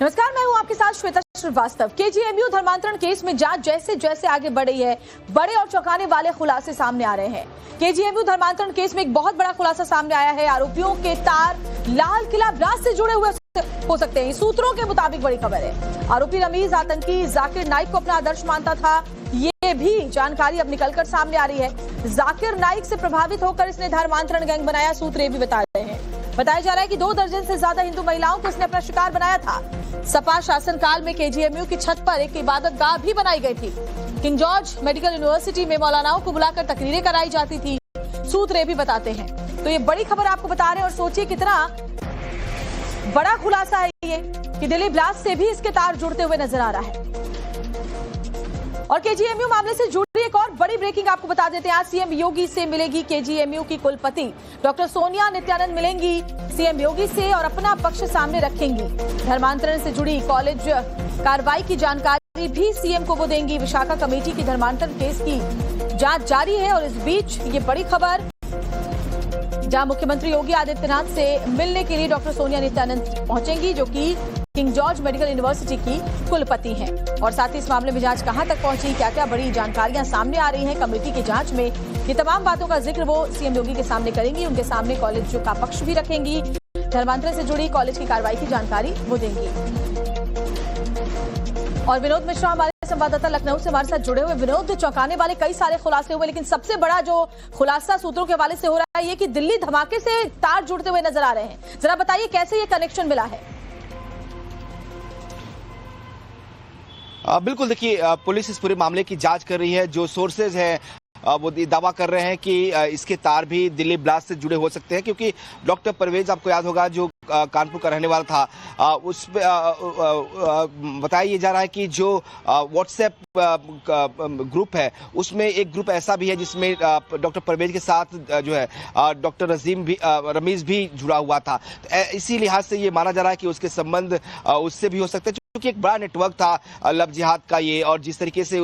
नमस्कार, मैं हूं आपके साथ श्वेता श्रीवास्तव। केजीएमयू धर्मांतरण केस में जांच जैसे जैसे आगे बढ़ रही है, बड़े और चौंकाने वाले खुलासे सामने आ रहे हैं। केजीएमयू धर्मांतरण केस में एक बहुत बड़ा खुलासा सामने आया है। आरोपियों के तार लाल किला ब्लास्ट से जुड़े हुए हो सकते हैं। सूत्रों के मुताबिक बड़ी खबर है, आरोपी रमीज आतंकी जाकिर नाइक को अपना आदर्श मानता था। ये भी जानकारी अब निकलकर सामने आ रही है। जाकिर नाइक से प्रभावित होकर इसने धर्मांतरण गैंग बनाया, सूत्र ये भी बता रहे हैं। बताया जा रहा है कि 2 दर्जन से ज्यादा हिंदू महिलाओं को इसने अपना शिकार बनाया था। सपा शासनकाल में केजीएमयू की छत पर एक इबादतगाह भी बनाई गई थी। किंग जॉर्ज मेडिकल यूनिवर्सिटी में मौलानाओं को बुलाकर तकरीरें कराई जाती थी, सूत्र ये भी बताते हैं। तो ये बड़ी खबर आपको बता रहे हैं और सोचिए कितना बड़ा खुलासा है ये कि दिल्ली ब्लास्ट से भी इसके तार जुड़ते हुए नजर आ रहा है। और केजीएमयू मामले से जुड़ी एक और बड़ी ब्रेकिंग आपको बता देते हैं। आज सीएम योगी से मिलेगी केजीएमयू की कुलपति डॉक्टर सोनिया नित्यानंद मिलेंगी सीएम योगी से और अपना पक्ष सामने रखेंगी। धर्मांतरण से जुड़ी कॉलेज कार्रवाई की जानकारी भी सीएम को वो देंगी। विशाखा कमेटी की धर्मांतरण केस की जांच जारी है और इस बीच ये बड़ी खबर, जहां मुख्यमंत्री योगी आदित्यनाथ से मिलने के लिए डॉक्टर सोनिया नित्यानंद पहुंचेंगी, जो कि किंग जॉर्ज मेडिकल यूनिवर्सिटी की कुलपति हैं। और साथ ही इस मामले में जांच कहां तक पहुंची, क्या क्या बड़ी जानकारियां सामने आ रही हैं कमेटी की जांच में, ये तमाम बातों का जिक्र वो सीएम योगी के सामने करेंगी। उनके सामने कॉलेज का पक्ष भी रखेंगी। धर्मांतरण से जुड़ी कॉलेज की कार्रवाई की जानकारी वो देंगी। और विनोद मिश्रा हमारे संवाददाता लखनऊ से हमारे साथ जुड़े हुए। विनोद, चौंकाने वाले कई सारे खुलासे हुए, लेकिन सबसे बड़ा जो खुलासा सूत्रों के हवाले से हो रहा है ये कि दिल्ली धमाके से तार जुड़ते हुए नजर आ रहे हैं। जरा बताइए कैसे ये कनेक्शन मिला है। बिल्कुल, देखिए पुलिस इस पूरे मामले की जांच कर रही है। जो सोर्सेज हैं वो दावा कर रहे हैं कि इसके तार भी दिल्ली ब्लास्ट से जुड़े हो सकते हैं, क्योंकि डॉक्टर परवेज, आपको याद होगा, जो कानपुर का रहने वाला था, उस पे बताया ये जा रहा है कि जो व्हाट्सएप ग्रुप है उसमें एक ग्रुप ऐसा भी है जिसमें डॉक्टर परवेज के साथ जो है डॉक्टर रमीज भी जुड़ा हुआ था। तो इसी लिहाज से ये माना जा रहा है कि उसके संबंध उससे भी हो सकते हैं, क्योंकि एक बड़ा नेटवर्क था लव जिहाद का ये। और जिस तरीके से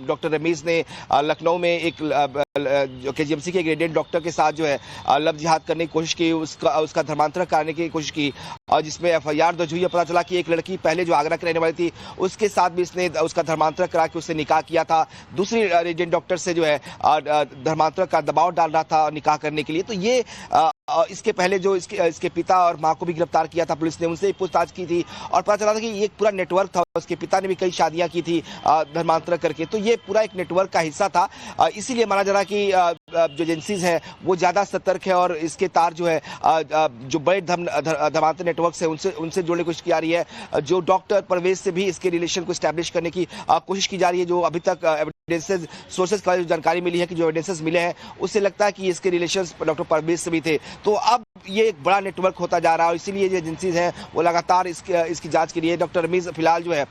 डॉक्टर रमीज ने लखनऊ में एक केजीएमसी के ग्रेजुएट डॉक्टर के साथ जो है लव जिहाद करने की कोशिश की, उसका धर्मांतरण कराने की कोशिश की, और जिसमें एफआईआर दर्ज हुई। पता चला कि एक लड़की पहले जो आगरा की रहने वाली थी उसके साथ भी इसने उसका धर्मांतरण करा के उससे निकाह किया था। दूसरी रेजिडेंट डॉक्टर से जो है धर्मांतरण का दबाव डाल रहा था निकाह करने के लिए। तो ये इसके पहले जो इसके पिता और मां को भी गिरफ्तार किया था पुलिस ने, उनसे पूछताछ की थी और पता चला था कि ये एक पूरा नेटवर्क था। उसके पिता ने भी कई शादियां की थी धर्मांतरण करके, तो ये पूरा एक नेटवर्क का हिस्सा था। इसीलिए माना जा रहा है कि जो एजेंसीज है वो ज्यादा सतर्क है और इसके तार जो है जो बड़े धर्मांतरण नेटवर्क है उनसे जोड़ने की कोशिश की जा रही है। जो डॉक्टर परवेज से भी इसके रिलेशन को स्टैब्लिश करने की कोशिश की जा रही है। जो अभी तक एविडेंसेस सोर्सेज का जानकारी मिली है कि जो एविडेंसेस मिले हैं उससे लगता है कि इसके रिलेशंस डॉक्टर परवेज से भी थे। तो अब ये एक बड़ा नेटवर्क होता जा रहा है और इसीलिए जो एजेंसीज हैं वो लगातार इसकी जांच के लिए। डॉक्टर रमीज फिलहाल जो है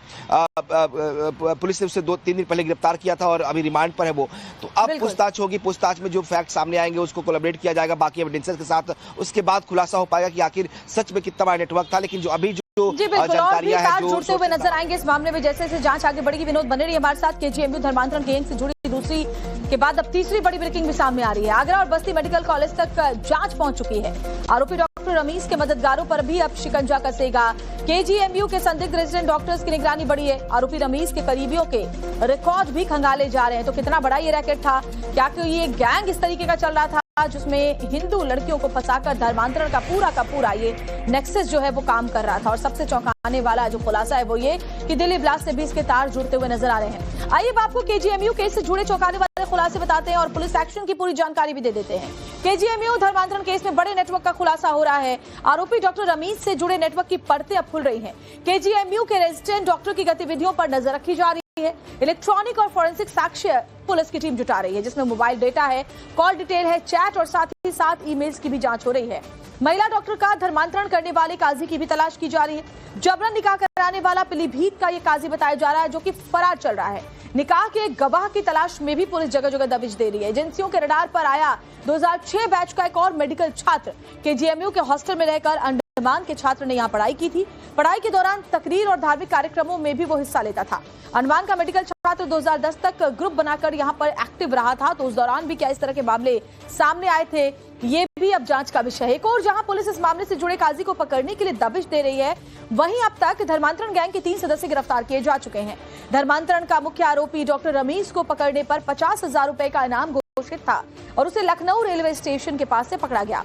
पुलिस ने उसे 2-3 दिन पहले गिरफ्तार किया था और अभी रिमांड पर है वो। तो अब पूछताछ होगी, पूछताछ में जो फैक्ट सामने आएंगे उसको कोलैबोरेट किया जाएगा बाकी एविडेंसेस के साथ। उसके बाद खुलासा हो पाएगा कि आखिर सच में कितना बड़ा नेटवर्क था। लेकिन जो अभी जानकारियां हैं जो जुड़ते हुए नजर आएंगे इस मामले में, जैसे जैसे जांच आगे बढ़ेगी। विनोद बने रही हमारे साथ। केजीएमयू धर्मांतरण गैंग से जुड़ी दूसरी के बाद अब तीसरी बड़ी ब्रेकिंग भी सामने आ रही है। आगरा और बस्ती मेडिकल कॉलेज तक जांच पहुंच चुकी है। आरोपी डॉक्टर रमीज के मददगारों पर भी अब शिकंजा कसेगा। केजीएमयू के संदिग्ध रेजिडेंट डॉक्टर्स की निगरानी बढ़ी है। आरोपी रमीज के करीबियों के रिकॉर्ड भी खंगाले जा रहे हैं। तो कितना बड़ा ये रैकेट था, क्या ये गैंग इस तरीके का चल रहा था जिसमें हिंदू लड़कियों को फंसाकर धर्मांतरण का पूरा ये नेक्सस जो है वो काम कर रहा था। और सबसे चौंकाने वाला जो खुलासा है वो ये कि दिल्ली ब्लास्ट से भी इसके तार जुड़ते हुए नजर आ रहे हैं। आइए आपको केजीएमयू केस से जुड़े चौंकाने वाले खुलासे बताते हैं और पुलिस एक्शन की पूरी जानकारी भी दे देते हैं। केजीएमयू धर्मांतरण केस में बड़े नेटवर्क का खुलासा हो रहा है। आरोपी डॉक्टर रमीज से जुड़े नेटवर्क की परतें अब खुल रही हैं। केजीएमयू के रेजिडेंट डॉक्टर की गतिविधियों पर नजर रखी जा रही है। इलेक्ट्रॉनिक और फॉरेंसिक साक्ष्य पुलिस की टीम जुटा रही है, जिसमें मोबाइल डेटा है, कॉल डिटेल है, चैट और साथ ही साथ ईमेल्स की भी जांच हो रही है। महिला डॉक्टर का धर्मांतरण करने वाले काजी की भी तलाश की जा रही है। जबरन निकाह कराने वाला पीलीभीत का ये काजी बताया जा रहा है, जो कि फरार चल रहा है। निकाह के गवाह की तलाश में भी पुलिस जगह जगह दबिश दे रही है। एजेंसियों के रडार पर आया 2006 बैच का एक और मेडिकल छात्र केजीएमयू के हॉस्टल में रहकर मुसलमान के छात्र ने यहाँ पढ़ाई की थी। पढ़ाई के दौरान तकरीर और धार्मिक कार्यक्रमों में भी वो हिस्सा लेता था। अनुमान का मेडिकल छात्र 2010 तक ग्रुप बनाकर यहाँ पर एक्टिव रहा था, तो उस दौरान भी क्या इस तरह के मामले सामने आए थे, ये भी अब जांच का विषय है। एक और जहां पुलिस इस मामले से जुड़े काजी को पकड़ने के लिए दबिश दे रही है, वहीं अब तक धर्मांतरण गैंग के 3 सदस्य गिरफ्तार किए जा चुके हैं। धर्मांतरण का मुख्य आरोपी डॉक्टर रमीज को पकड़ने पर 50,000 रुपए का इनाम घोषित था और उसे लखनऊ रेलवे स्टेशन के पास से पकड़ा गया,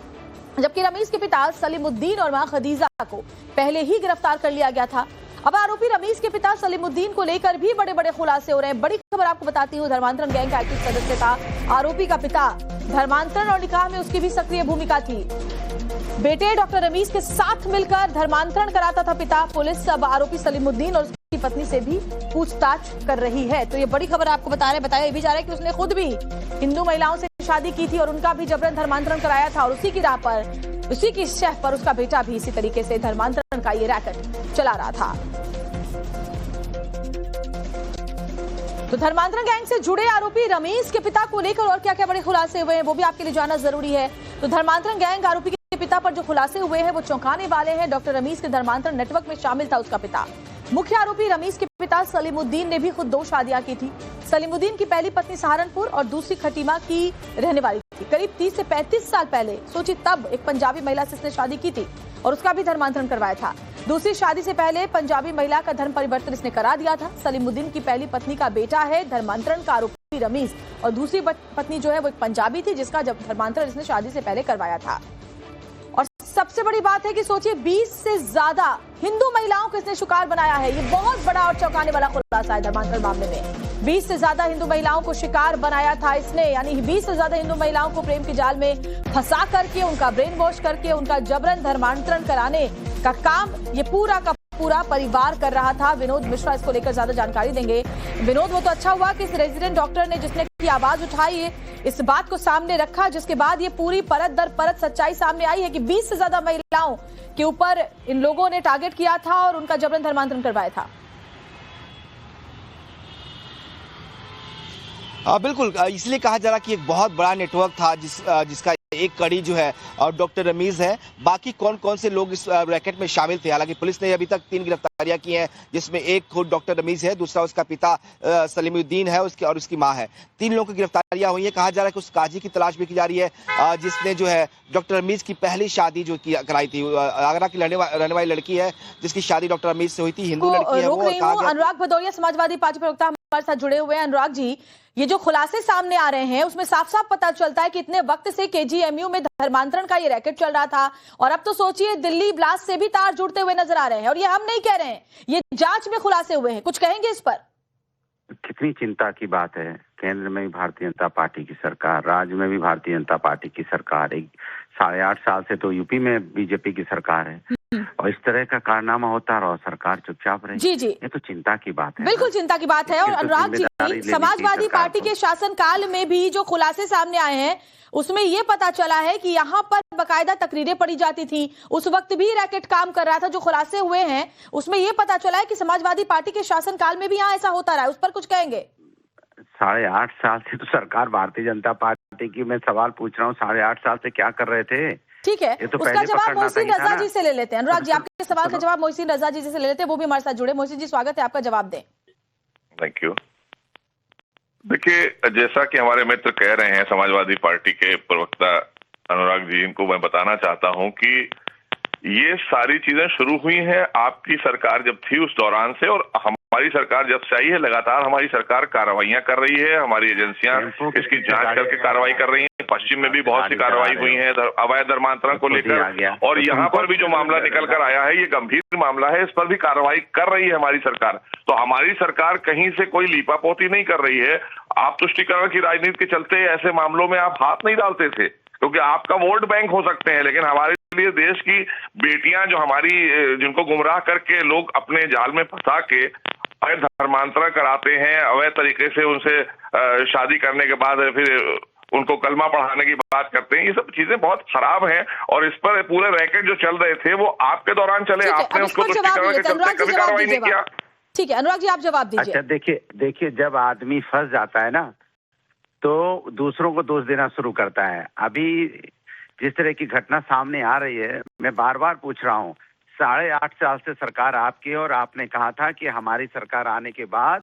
जबकि रमीज के पिता सलीमुद्दीन और मां खदीजा को पहले ही गिरफ्तार कर लिया गया था। अब आरोपी रमीज के पिता सलीमुद्दीन को लेकर भी बड़े बड़े खुलासे हो रहे हैं। बड़ी खबर आपको बताती हूँ, धर्मांतरण गैंग का एक्टिव सदस्य था आरोपी का पिता। धर्मांतरण और निकाह में उसकी भी सक्रिय भूमिका थी। बेटे डॉक्टर रमीज के साथ मिलकर धर्मांतरण कराता था पिता। पुलिस अब आरोपी सलीमुद्दीन और उसकी पत्नी से भी पूछताछ कर रही है। तो ये बड़ी खबर आपको बताया ये भी जा रहा है कि उसने खुद भी हिंदू महिलाओं से शादी की थी और उनका भी जबरन धर्मांतरण कराया था, और उसी की राह पर, उसी की शह पर उसका बेटा भी इसी तरीके से धर्मांतरण का ये रैकेट चला रहा था। तो धर्मांतरण गैंग से जुड़े आरोपी रमीज के पिता को लेकर और क्या क्या बड़े खुलासे हुए हैं, वो भी आपके लिए जानना जरूरी है। तो धर्मांतरण गैंग आरोपी के पिता पर जो खुलासे हुए हैं वो चौंकाने वाले हैं। डॉक्टर रमीज के धर्मांतरण नेटवर्क में शामिल था उसका पिता। मुख्य आरोपी रमीज के पिता सलीमुद्दीन ने भी खुद 2 शादियां की थी। सलीमुद्दीन की पहली पत्नी सहारनपुर और दूसरी खटीमा की रहने वाली थी। करीब 30 से 35 साल पहले सोचिए तब एक पंजाबी महिला से इसने शादी की थी और उसका भी धर्मांतरण करवाया था। दूसरी शादी से पहले पंजाबी महिला का धर्म परिवर्तन इसने करा दिया था। सलीमुद्दीन की पहली पत्नी का बेटा है धर्मांतरण का आरोपी रमीज, और दूसरी पत्नी जो है वो एक पंजाबी थी जिसका जब धर्मांतरण इसने शादी से पहले करवाया था। और सबसे बड़ी बात है कि सोचिए 20 से ज्यादा हिंदू महिलाओं को इसने शिकार बनाया है। ये बहुत बड़ा और चौंकाने वाला खुलासा है धर्मांतरण मामले में। 20 से ज्यादा हिंदू महिलाओं को शिकार बनाया था इसने, यानी 20 से ज्यादा हिंदू महिलाओं को प्रेम के जाल में फंसा करके, उनका ब्रेन वॉश करके, उनका जबरन धर्मांतरण कराने का काम ये पूरा का पूरा परिवार कर रहा था। विनोद मिश्रा इसको लेकर ज्यादा जानकारी देंगे। विनोद, वो तो अच्छा हुआ कि इस रेजिडेंट डॉक्टर ने जिसने की आवाज उठाई, इस बात को सामने रखा, जिसके बाद ये पूरी परत दर परत सच्चाई सामने आई है कि 20 से ज्यादा महिलाओं के ऊपर इन लोगों ने टारगेट किया था और उनका जबरन धर्मांतरण करवाया था। बिल्कुल, इसलिए कहा जा रहा कि एक बहुत बड़ा नेटवर्क था जिसका एक कड़ी जो है और डॉक्टर रमीज है। बाकी कौन कौन से लोग इस रैकेट में शामिल थे? हालांकि पुलिस ने अभी तक 3 गिरफ्तारियां की हैं, जिसमें एक खुद डॉक्टर रमीज है, दूसरा उसका पिता सलीमुद्दीन है और उसकी मां है। 3 लोगों की गिरफ्तारियां हुई है। कहा जा रहा है कि उस काजी की तलाश भी की जा रही है जिसने जो है डॉक्टर रमीज की पहली शादी जो कराई थी। आगरा की रहने वाली लड़की है जिसकी शादी डॉक्टर रमीज से हुई थी, हिंदू लड़की है वो। अनुराग भदौरिया समाजवादी पार्टी प्रवक्ता हमारे साथ जुड़े हुए हैं। अनुराग जी, ये जो खुलासे सामने आ रहे हैं उसमें साफ साफ पता चलता है कि इतने वक्त से केजीएमयू में धर्मांतरण का ये रैकेट चल रहा था, और अब तो सोचिए दिल्ली ब्लास्ट से भी तार जुड़ते हुए नजर आ रहे हैं। और ये हम नहीं कह रहे हैं, ये जांच में खुलासे हुए हैं। कुछ कहेंगे इस पर? कितनी चिंता की बात है। केंद्र में भी भारतीय जनता पार्टी की सरकार, राज्य में भी भारतीय जनता पार्टी की सरकार, 8.5 साल से तो यूपी में बीजेपी की सरकार है, और इस तरह का कारनामा होता रहा और सरकार चुपचाप रही। जी जी, ये तो चिंता की बात है। बिल्कुल चिंता की बात है। और अनुराग जी, समाजवादी पार्टी के शासनकाल में भी जो खुलासे सामने आए हैं उसमें ये पता चला है कि यहाँ पर बकायदा तकरीरें पढ़ी जाती थी। उस वक्त भी रैकेट काम कर रहा था। जो खुलासे हुए हैं उसमें ये पता चला है कि समाजवादी पार्टी के शासनकाल में भी यहाँ ऐसा होता रहा है। उस पर कुछ कहेंगे? 8.5 साल से तो सरकार भारतीय जनता पार्टी की, मैं सवाल पूछ रहा हूँ 8.5 साल से क्या कर रहे थे? ठीक है, तो उसका जवाब मोहसिन रजा जी से ले लेते हैं। अनुराग जी, आपके सवाल का जवाब मोहसिन रजा जी से ले लेते हैं, वो भी हमारे साथ जुड़े। मोहसिन जी, स्वागत है, आपका जवाब दें। Thank you. देखिए, जैसा कि हमारे मित्र कह रहे हैं, समाजवादी पार्टी के प्रवक्ता अनुराग जी, इनको मैं बताना चाहता हूं कि ये सारी चीजें शुरू हुई हैं आपकी सरकार जब थी उस दौरान से, और हमारी सरकार जब से आई है लगातार हमारी सरकार कार्रवाइयां कर रही है। हमारी एजेंसियां इसकी जांच करके कार्रवाई कर रही हैं। पश्चिम में भी बहुत सी कार्रवाई हुई है अवैध धर्मांतरण को लेकर, और यहाँ पर भी जो मामला निकल कर आया है ये गंभीर मामला है, इस पर भी कार्रवाई कर रही है हमारी सरकार। तो हमारी सरकार कहीं से कोई लीपापोती नहीं कर रही है। आप तुष्टीकरण की राजनीति के चलते ऐसे मामलों में आप हाथ नहीं डालते थे क्योंकि आपका वोट बैंक हो सकते हैं, लेकिन हमारे लिए देश की बेटियां जो हमारी, जिनको गुमराह करके लोग अपने जाल में फंसा के अवैध धर्मांतरण कराते हैं, अवैध तरीके से उनसे शादी करने के बाद फिर उनको कलमा पढ़ाने की बात करते हैं, ये सब चीजें बहुत खराब हैं। और इस पर पूरे रैकेट जो चल रहे थे वो आपके दौरान चले, आपने उसको तुष्टीकरण के चलते कभी कार्रवाई नहीं किया। ठीक है, अनुराग जी आप जवाब दीजिए। अच्छा, देखिए जब आदमी फंस जाता है ना तो दूसरों को दोष देना शुरू करता है। अभी जिस तरह की घटना सामने आ रही है, मैं बार बार पूछ रहा हूँ, 8.5 साल से सरकार आपकी है और आपने कहा था कि हमारी सरकार आने के बाद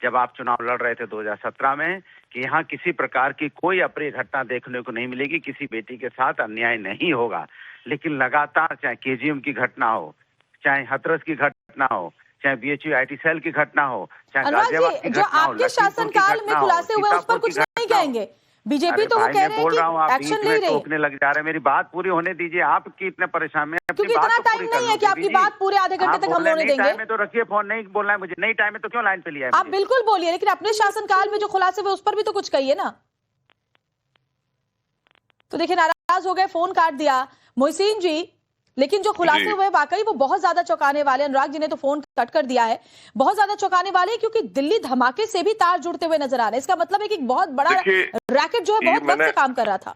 जब आप चुनाव लड़ रहे थे 2017 में कि यहाँ किसी प्रकार की कोई अप्रिय घटना देखने को नहीं मिलेगी, किसी बेटी के साथ अन्याय नहीं होगा। लेकिन लगातार चाहे केजीएम की घटना हो, चाहे हाथरस की घटना हो, चाहे बीएचयू आईटी सेल की घटना हो, चाहे गाजियाबाद की जो घटना हो, आपके शासनकाल में खुलासे हुए उस पर कुछ नहीं कहेंगे। बीजेपी तो वो कह रहे हैं कि एक्शन ले रही है। टोकने लग जा रहे हैं, मेरी बात पूरी होने दीजिए। आप की इतने परेशान में, क्योंकि इतना टाइम नहीं है कि आपकी बात पूरे आधे घंटे तक हम होने देंगे। टाइम में तो रखिए फोन, नहीं बोलना है मुझे। नहीं टाइम में तो क्यों लाइन पे लिया है? आप बिल्कुल बोलिए, लेकिन अपने शासनकाल में जो खुलासे हुए उस पर भी तो कुछ कहिए ना। तो देखिए नाराज हो गए, फोन काट दिया मोहसिन जी। लेकिन जो खुलासे हुए वाकई वो बहुत ज्यादा चौंकाने वाले। अनुराग जी ने तो फोन कट कर दिया है। बहुत ज्यादा चौंकाने वाले, क्योंकि दिल्ली धमाके से भी तार जुड़ते हुए नजर आ रहे हैं। इसका मतलब है कि बहुत बड़ा रैकेट जो है बहुत वक्त से काम कर रहा था।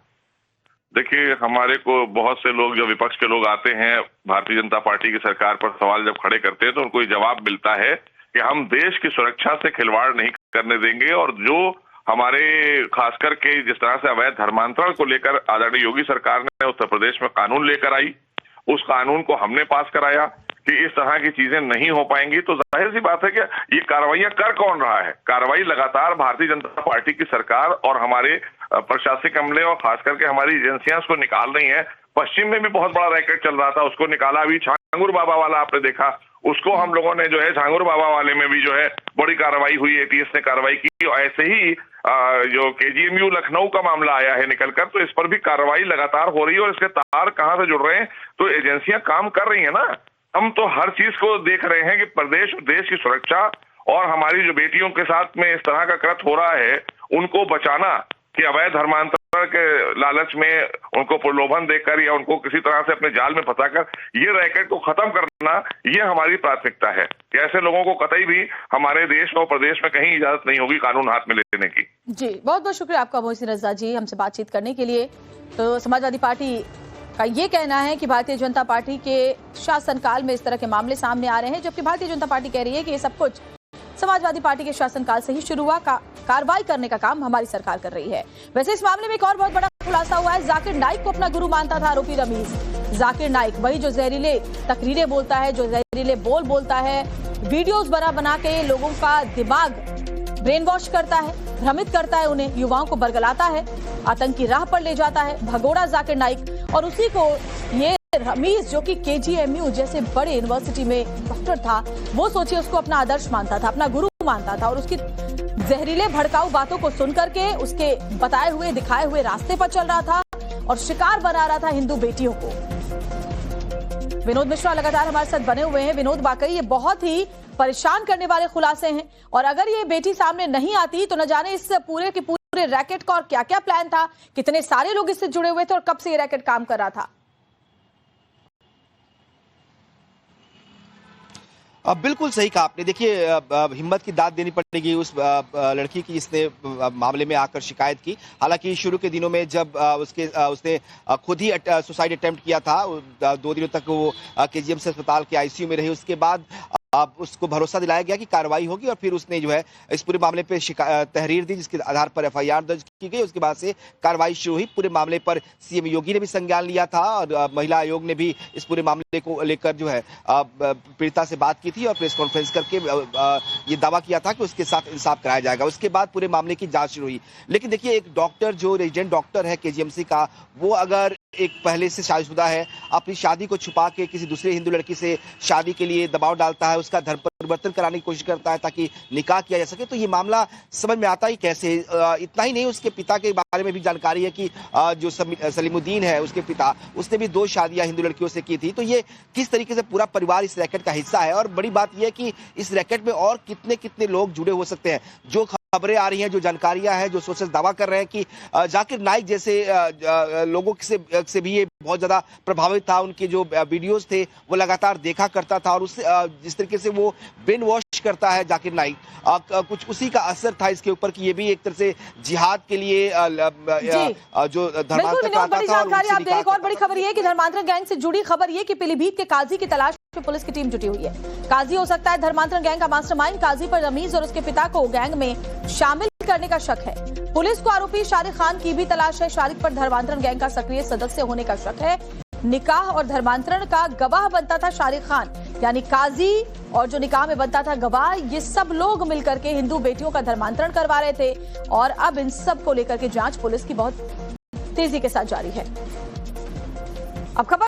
देखिए, हमारे को बहुत से लोग, जो विपक्ष के लोग आते हैं, भारतीय जनता पार्टी की सरकार पर सवाल जब खड़े करते हैं तो उनको ये जवाब मिलता है कि हम देश की सुरक्षा से खिलवाड़ नहीं करने देंगे। और जो हमारे खास करके जिस तरह से अवैध धर्मांतरण को लेकर आदरणीय योगी सरकार ने उत्तर प्रदेश में कानून लेकर आई, उस कानून को हमने पास कराया कि इस तरह की चीजें नहीं हो पाएंगी। तो जाहिर सी बात है कि ये कार्रवाइयां कर कौन रहा है? कार्रवाई लगातार भारतीय जनता पार्टी की सरकार और हमारे प्रशासनिक अमले और खास करके हमारी एजेंसियां उसको निकाल रही हैं। पश्चिम में भी बहुत बड़ा रैकेट चल रहा था, उसको निकाला। अभी झांगुर बाबा वाला आपने देखा, उसको हम लोगों ने जो है झांगुर बाबा वाले में भी जो है बड़ी कार्रवाई हुई, एटीएस ने कार्रवाई की। और ऐसे ही जो केजीएमयू लखनऊ का मामला आया है निकलकर, तो इस पर भी कार्रवाई लगातार हो रही है। और इसके तार कहां से जुड़ रहे हैं? तो एजेंसियां काम कर रही है ना। हम तो हर चीज को देख रहे हैं कि प्रदेश और देश की सुरक्षा और हमारी जो बेटियों के साथ में इस तरह का कृत्य हो रहा है, उनको बचाना, कि अवैध धर्मांतरण के लालच में उनको प्रलोभन देकर या उनको किसी तरह से अपने जाल में फंसाकर ये रैकेट को खत्म करना, ये हमारी प्राथमिकता है। कि ऐसे लोगों को कतई भी हमारे देश और प्रदेश में कहीं इजाजत नहीं होगी कानून हाथ में लेने की। जी, बहुत बहुत शुक्रिया आपका मोहसिन रजा जी हमसे बातचीत करने के लिए। तो समाजवादी पार्टी का ये कहना है कि भारतीय जनता पार्टी के शासनकाल में इस तरह के मामले सामने आ रहे हैं, जबकि भारतीय जनता पार्टी कह रही है कि ये सब कुछ समाजवादी पार्टी के शासनकाल से ही शुरू हुआ। कार्रवाई करने का काम हमारी सरकार कर रही है। वैसे इस मामले में एक और बहुत बड़ा खुलासा हुआ है। जाकिर नाइक को अपना गुरु मानता था आरोपी रमीज। जाकिर नाइक वही जो जहरीले तकरीरें बोलता है, जो जहरीले बोल बोलता है, वीडियोस बना के लोगों का दिमाग ब्रेन वॉश करता है, भ्रमित करता है, उन्हें युवाओं को बरगलाता है, आतंकी राह पर ले जाता है, भगोड़ा जाकिर नाइक। और उसी को ये रमीज, जो कि केजीएमयू जैसे बड़े यूनिवर्सिटी में डॉक्टर था, वो सोचिए उसको अपना आदर्श मानता था, अपना गुरु मानता था। और उसकी जहरीले भड़काऊ बातों को सुन करके उसके बताए हुए दिखाए हुए रास्ते पर चल रहा था और शिकार बना रहा था हिंदू बेटियों को। विनोद मिश्रा लगातार हमारे साथ बने हुए हैं। विनोद, वाकई ये बहुत ही परेशान करने वाले खुलासे हैं, और अगर ये बेटी सामने नहीं आती तो न जाने इस पूरे के पूरे रैकेट का और क्या क्या प्लान था, कितने सारे लोग इससे जुड़े हुए थे और कब से ये रैकेट काम कर रहा था। बिल्कुल सही कहा आपने। देखिए, हिम्मत की दाद देनी पड़ेगी उस लड़की की जिसने मामले में आकर शिकायत की। हालांकि शुरू के दिनों में जब उसने खुद ही सुसाइड अटेम्प्ट किया था, 2 दिनों तक वो केजीएम से अस्पताल के आईसीयू में रही। उसके बाद अब उसको भरोसा दिलाया गया कि कार्रवाई होगी, और फिर उसने जो है इस पूरे मामले पे तहरीर दी, जिसके आधार पर एफआईआर दर्ज की गई। उसके बाद से कार्रवाई शुरू हुई। पूरे मामले पर सीएम योगी ने भी संज्ञान लिया था, और महिला आयोग ने भी इस पूरे मामले को लेकर जो है पीड़िता से बात की थी और प्रेस कॉन्फ्रेंस करके ये दावा किया था कि उसके साथ इंसाफ कराया जाएगा। उसके बाद पूरे मामले की जांच शुरू हुई। लेकिन देखिए, एक डॉक्टर जो रेजिडेंट डॉक्टर है केजीएमसी का, वो अगर एक पहले से शादीशुदा है, अपनी शादी को छुपा के किसी दूसरे हिंदू लड़की से शादी के लिए दबाव डालता है, उसका धर्म परिवर्तन कराने की कोशिश करता है ताकि निकाह किया जा सके, तो ये मामला समझ में आता ही कैसे। इतना ही नहीं, उसके पिता के बारे में भी जानकारी है कि जो सलीमुद्दीन है उसके पिता, उसने भी 2 शादियां हिंदू लड़कियों से की थी। तो ये किस तरीके से पूरा परिवार इस रैकेट का हिस्सा है। और बड़ी बात यह है कि इस रैकेट में और कितने कितने लोग जुड़े हो सकते हैं। जो खबरें आ रही हैं, जो जानकारियां हैं, जो सोर्सेस दावा कर रहे हैं कि जाकिर नाइक जैसे लोगों से भी ये बहुत ज्यादा प्रभावित था। उनके जो वीडियोस थे वो लगातार देखा करता था, और उससे जिस तरीके से वो ब्रेन वॉश करता है जाकिर नाइक, कुछ उसी का असर था इसके ऊपर कि ये भी एक तरह से जिहाद के लिए जो धर्मांतरण बड़ी जानकारी आप दे रहे हैं। और बड़ी खबर ये है कि धर्मांतरण गैंग से जुड़ी खबर ये कि पीलीभीत के काजी की तलाश में पुलिस की टीम जुटी हुई है। काजी हो सकता है धर्मांतरण गैंग का मास्टरमाइंड। काजी पर रमीज और उसके पिता को गैंग में शामिल करने का शक है। पुलिस को आरोपी शारिक खान की भी तलाश है। शारिक पर धर्मांतरण गैंग का सक्रिय सदस्य होने का शक है। निकाह और धर्मांतरण का गवाह बनता था शारिक खान, यानी काजी, और जो निकाह में बनता था गवाह, ये सब लोग मिलकर के हिंदू बेटियों का धर्मांतरण करवा रहे थे। और अब इन सब को लेकर के जांच पुलिस की बहुत तेजी के साथ जारी है। अब खबर